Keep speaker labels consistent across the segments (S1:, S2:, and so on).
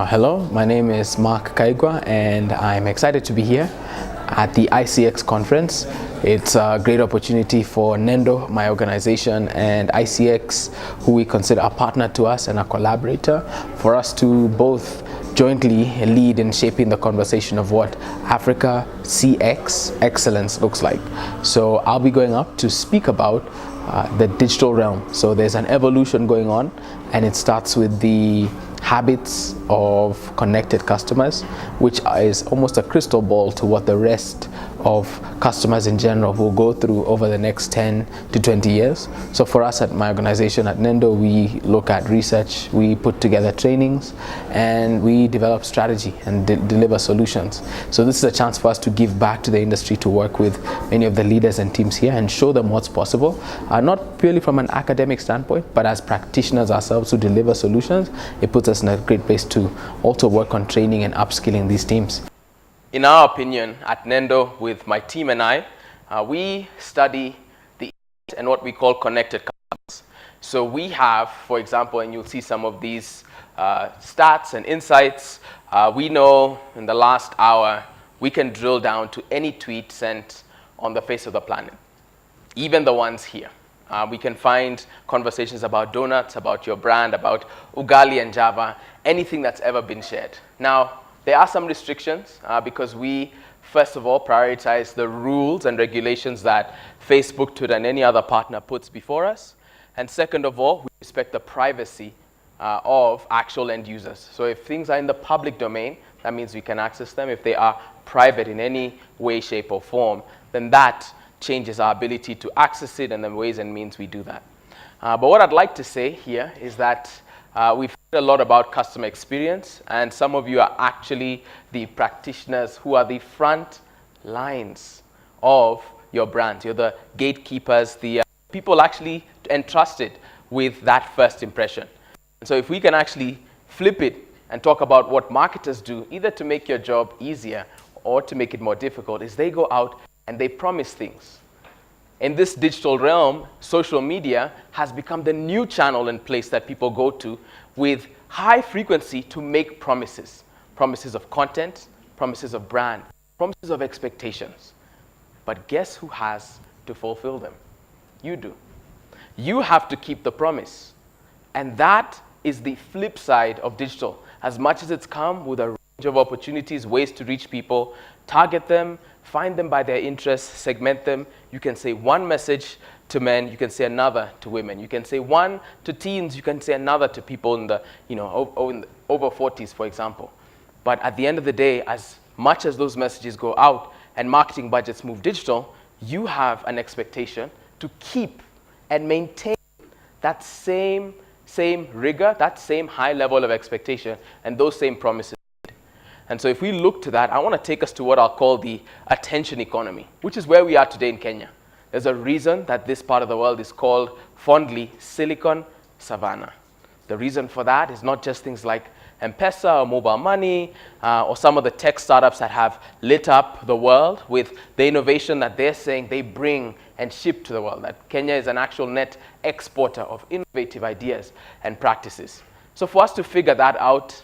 S1: Hello, my name is Mark Kaigua and I'm excited to be here at the ICX conference. It's a great opportunity for Nendo, my organization, and ICX, who we consider a partner to us and a collaborator, for us to both jointly lead in shaping the conversation of what Africa CX excellence looks like. So I'll be going up to speak about the digital realm. So there's an evolution going on, and it starts with the habits of connected customers, which is almost a crystal ball to what the rest of customers in general will go through over the next 10 to 20 years. So for us at my organization at Nendo, we look at research, we put together trainings, and we develop strategy and deliver solutions. So this is a chance for us to give back to the industry, to work with many of the leaders and teams here and show them what's possible, not purely from an academic standpoint, but as practitioners ourselves who deliver solutions. It puts us in a great place to also work on training and upskilling these teams.
S2: In our opinion, at Nendo, with my team and I, we study the internet and what we call connected customers. So we have, for example, and you'll see some of these stats and insights, we know in the last hour, we can drill down to any tweet sent on the face of the planet, even the ones here. We can find conversations about donuts, about your brand, about ugali and Java, anything that's ever been shared. Now, there are some restrictions because we, first of all, prioritize the rules and regulations that Facebook, Twitter, and any other partner puts before us. And second of all, we respect the privacy of actual end users. So if things are in the public domain, that means we can access them. If they are private in any way, shape, or form, then that changes our ability to access it and the ways and means we do that. But what I'd like to say here is that we've heard a lot about customer experience, and some of you are actually the practitioners who are the front lines of your brand. You're the gatekeepers, the people actually entrusted with that first impression. And so if we can actually flip it and talk about what marketers do, either to make your job easier or to make it more difficult, is they go out and they promise things. In this digital realm, social media has become the new channel and place that people go to with high frequency to make promises. Promises of content, promises of brand, promises of expectations. But guess who has to fulfill them? You do. You have to keep the promise. And that is the flip side of digital. As much as it's come with a range of opportunities, ways to reach people, target them, find them by their interests, segment them. You can say one message to men, you can say another to women. You can say one to teens, you can say another to people in the, over 40s, for example. But at the end of the day, as much as those messages go out and marketing budgets move digital, you have an expectation to keep and maintain that same rigor, that same high level of expectation, and those same promises. And so if we look to that, I want to take us to what I'll call the attention economy, which is where we are today in Kenya. There's a reason that this part of the world is called fondly Silicon Savannah. The reason for that is not just things like M-Pesa or mobile money or some of the tech startups that have lit up the world with the innovation that they're saying they bring and ship to the world, that Kenya is an actual net exporter of innovative ideas and practices. So for us to figure that out,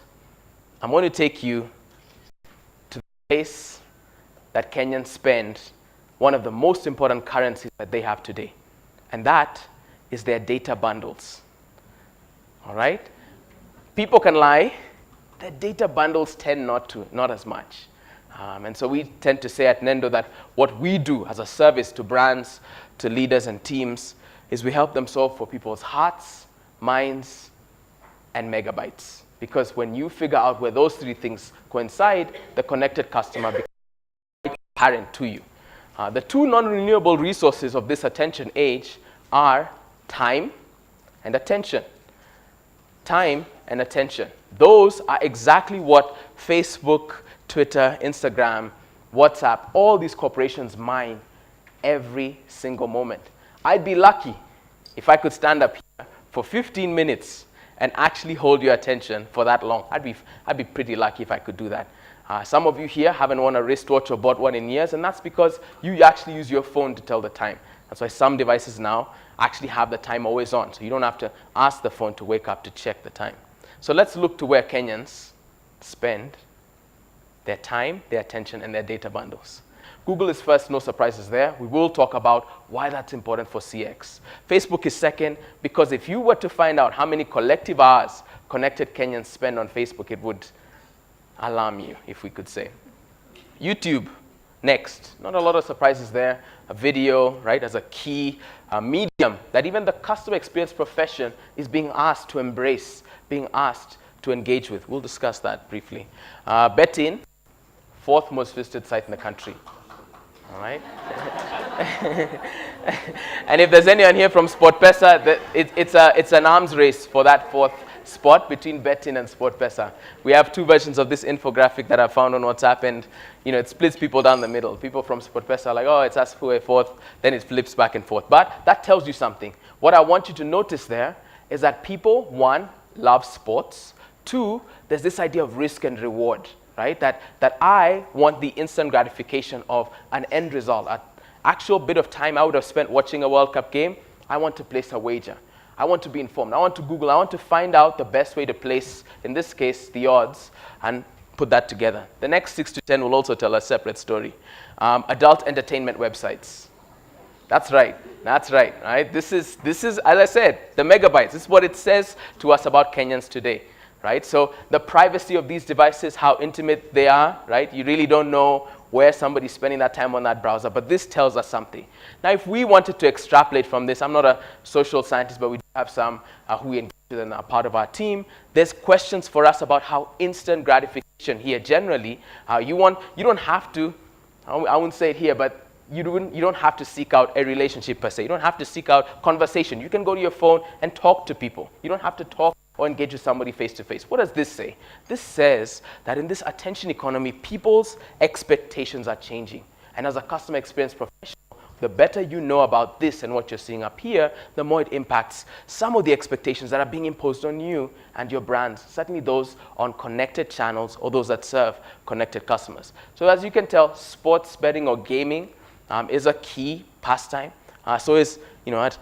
S2: I'm going to take you to the place that Kenyans spend one of the most important currencies that they have today, and that is their data bundles. All right? People can lie. Their data bundles tend not as much. And so we tend to say at Nendo that what we do as a service to brands, to leaders and teams, is we help them solve for people's hearts, minds, and megabytes. Because when you figure out where those three things coincide, the connected customer becomes apparent to you. The two non-renewable resources of this attention age are time and attention. Time and attention. Those are exactly what Facebook, Twitter, Instagram, WhatsApp, all these corporations mine every single moment. I'd be lucky if I could stand up here for 15 minutes and actually hold your attention for that long. I'd be pretty lucky if I could do that. Some of you here haven't worn a wristwatch or bought one in years, and that's because you actually use your phone to tell the time. That's why some devices now actually have the time always on, so you don't have to ask the phone to wake up to check the time. So let's look to where Kenyans spend their time, their attention, and their data bundles. Google is first, no surprises there. We will talk about why that's important for CX. Facebook is second, because if you were to find out how many collective hours connected Kenyans spend on Facebook, it would alarm you, if we could say. YouTube, next. Not a lot of surprises there. A video, right, as a key medium that even the customer experience profession is being asked to embrace, being asked to engage with. We'll discuss that briefly. Betting, fourth most visited site in the country. All right. And if there's anyone here from SportPesa, it's an arms race for that fourth spot between Betting and SportPesa. We have two versions of this infographic that I found on WhatsApp, and it splits people down the middle. People from SportPesa are like, oh, it's us who are fourth, then it flips back and forth. But that tells you something. What I want you to notice there is that people, one, love sports. Two, there's this idea of risk and reward. Right? That I want the instant gratification of an end result. An actual bit of time I would have spent watching a World Cup game, I want to place a wager. I want to be informed. I want to Google. I want to find out the best way to place, in this case, the odds, and put that together. The next 6 to 10 will also tell a separate story. Adult entertainment websites. That's right. That's right. Right? This is, as I said, the megabytes. This is what it says to us about Kenyans today. Right? So the privacy of these devices, how intimate they are, right? You really don't know where somebody's spending that time on that browser, but this tells us something. Now, if we wanted to extrapolate from this, I'm not a social scientist, but we do have some who we engage with and are part of our team. There's questions for us about how instant gratification here generally, you don't have to, I wouldn't say it here, but you don't have to seek out a relationship per se. You don't have to seek out conversation. You can go to your phone and talk to people. You don't have to talk or engage with somebody face-to-face. What does this say? This says that in this attention economy, people's expectations are changing. And as a customer experience professional, the better you know about this and what you're seeing up here, the more it impacts some of the expectations that are being imposed on you and your brands, certainly those on connected channels or those that serve connected customers. So as you can tell, sports betting or gaming is a key pastime. So is, at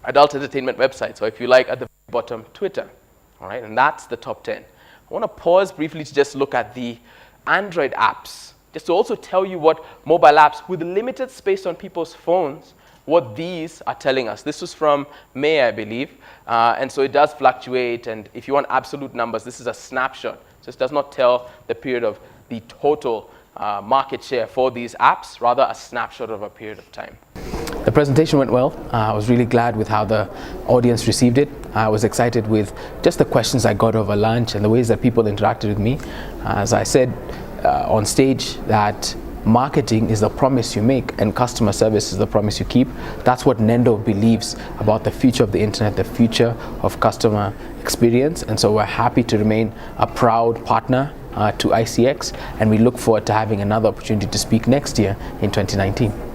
S2: adult entertainment websites, or if you like, at the bottom, Twitter. All right, and that's the top 10. I want to pause briefly to just look at the Android apps, just to also tell you what mobile apps with limited space on people's phones, what these are telling us. This was from May, I believe, and so it does fluctuate, and if you want absolute numbers, this is a snapshot. So this does not tell the period of the total market share for these apps, rather a snapshot of a period of time.
S1: The presentation went well. I was really glad with how the audience received it. I was excited with just the questions I got over lunch and the ways that people interacted with me. As I said on stage, that marketing is the promise you make and customer service is the promise you keep. That's what Nendo believes about the future of the internet, the future of customer experience. And so we're happy to remain a proud partner to ICX, and we look forward to having another opportunity to speak next year in 2019.